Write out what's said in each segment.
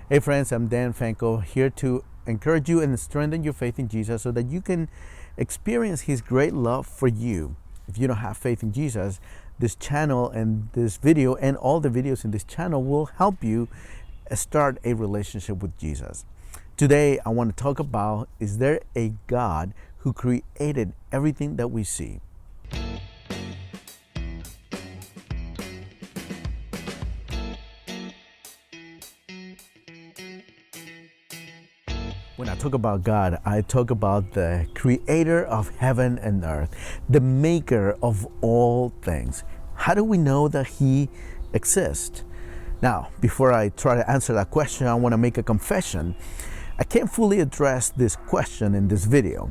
Hey friends, I'm Dan Fenco, here to encourage you and strengthen your faith in Jesus so that you can experience His great love for you. If you don't have faith in Jesus, this channel and this video and all the videos in this channel will help you start a relationship with Jesus. Today, I want to talk about, is there a God who created everything that we see? When I talk about God, I talk about the creator of heaven and earth, the maker of all things. How do we know that He exists? Now, before I try to answer that question, I want to make a confession. I can't fully address this question in this video.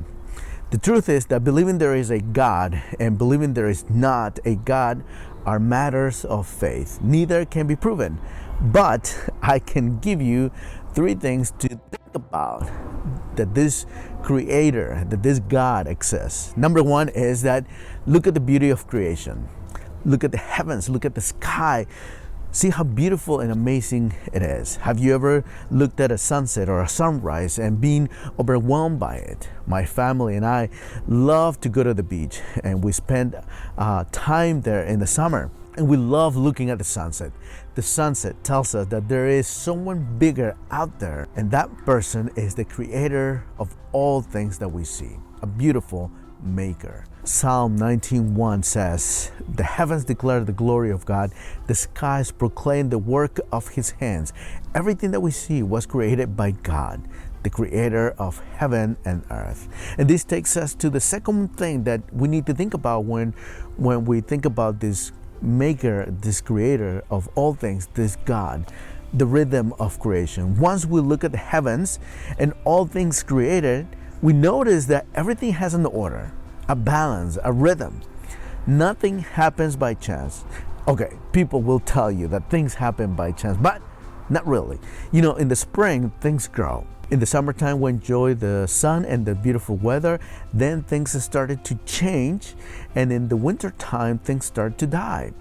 The truth is that believing there is a God and believing there is not a God are matters of faith. Neither can be proven. But I can give you three things to think about that this creator, that this God exists. Number one is that look at the beauty of creation. Look at the heavens, look at the sky. See how beautiful and amazing it is. Have you ever looked at a sunset or a sunrise and been overwhelmed by it? My family and I love to go to the beach, and we spend time there in the summer. And we love looking at the sunset. The sunset tells us that there is someone bigger out there, and that person is the creator of all things that we see, a beautiful maker. Psalm 19:1 says, "The heavens declare the glory of God, the skies proclaim the work of His hands." Everything that we see was created by God, the creator of heaven and earth. And this takes us to the second thing that we need to think about when we think about this maker, this creator of all things, this God, the rhythm of creation. Once we look at the heavens and all things created, we notice that everything has an order, a balance, a rhythm. Nothing happens by chance. Okay, people will tell you that things happen by chance, but not really. You know, in the spring, things grow. In the summertime, we enjoy the sun and the beautiful weather. Then things started to change, and in the winter time, things start to die.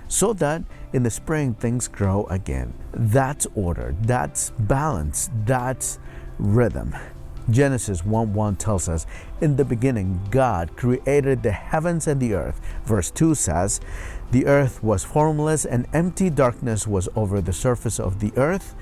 So that in the spring, things grow again. That's order, that's balance, that's rhythm. Genesis 1:1 tells us, "In the beginning, God created the heavens and the earth." Verse 2 says, "The earth was formless and empty, darkness was over the surface of the earth."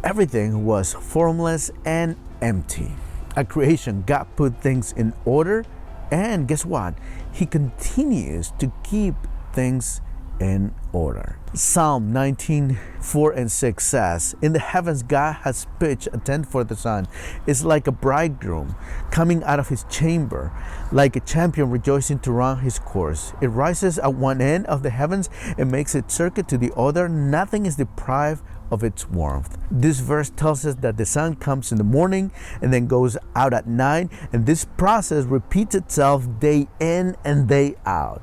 Everything was formless and empty. At creation, God put things in order, and guess what? He continues to keep things in order. Psalm 19:4-6 says, "In the heavens God has pitched a tent for the sun. It's like a bridegroom coming out of his chamber, like a champion rejoicing to run his course. It rises at one end of the heavens and makes its circuit to the other. Nothing is deprived of its warmth." This verse tells us that the sun comes in the morning and then goes out at night, and this process repeats itself day in and day out.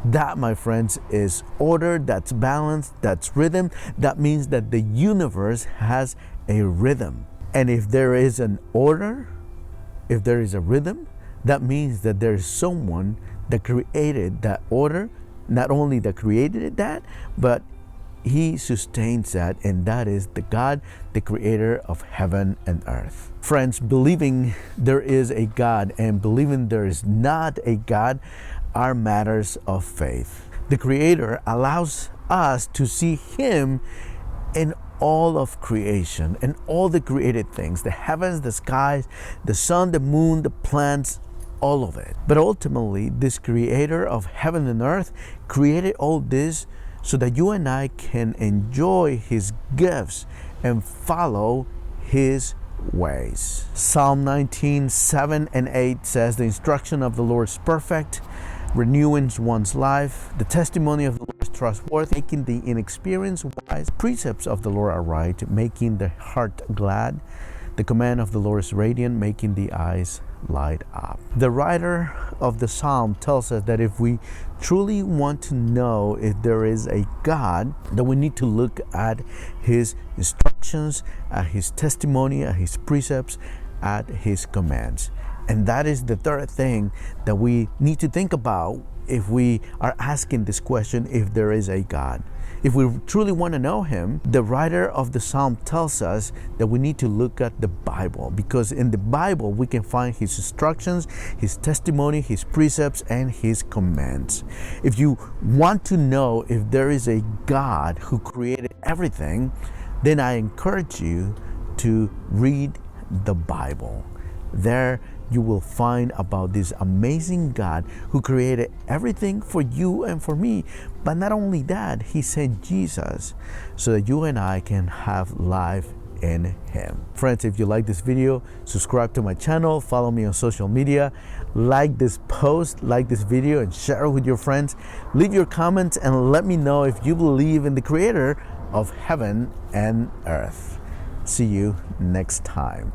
That, my friends, is order, that's balance, that's rhythm. That means that the universe has a rhythm. And if there is an order, if there is a rhythm, that means that there is someone that created that order, not only that created that, but He sustains that, and that is the God, the creator of heaven and earth. Friends, believing there is a God and believing there is not a God are matters of faith. The creator allows us to see Him in all of creation and all the created things, the heavens, the skies, the sun, the moon, the plants, all of it. But ultimately, this creator of heaven and earth created all this so that you and I can enjoy His gifts and follow His ways. Psalm 19:7-8 says, "The instruction of the Lord is perfect, renewing one's life. The testimony of the Lord is trustworthy, making the inexperienced wise. Precepts of the Lord are right, making the heart glad. The command of the Lord is radiant, making the eyes light up." The writer of the psalm tells us that if we truly want to know if there is a God, that we need to look at His instructions, at His testimony, at His precepts, at His commands. And that is the third thing that we need to think about if we are asking this question, if there is a God. If we truly want to know him, the writer of the Psalm tells us that we need to look at the Bible, because in the Bible we can find his instructions, his testimony, his precepts, and his commands. If you want to know if there is a God who created everything, then I encourage you to read the Bible. There you will find about this amazing God who created everything for you and for me. But not only that, he sent Jesus so that you and I can have life in him. Friends, if you like this video, subscribe to my channel, follow me on social media, like this post, like this video, and share it with your friends. Leave your comments and let me know if you believe in the creator of heaven and earth. See you next time.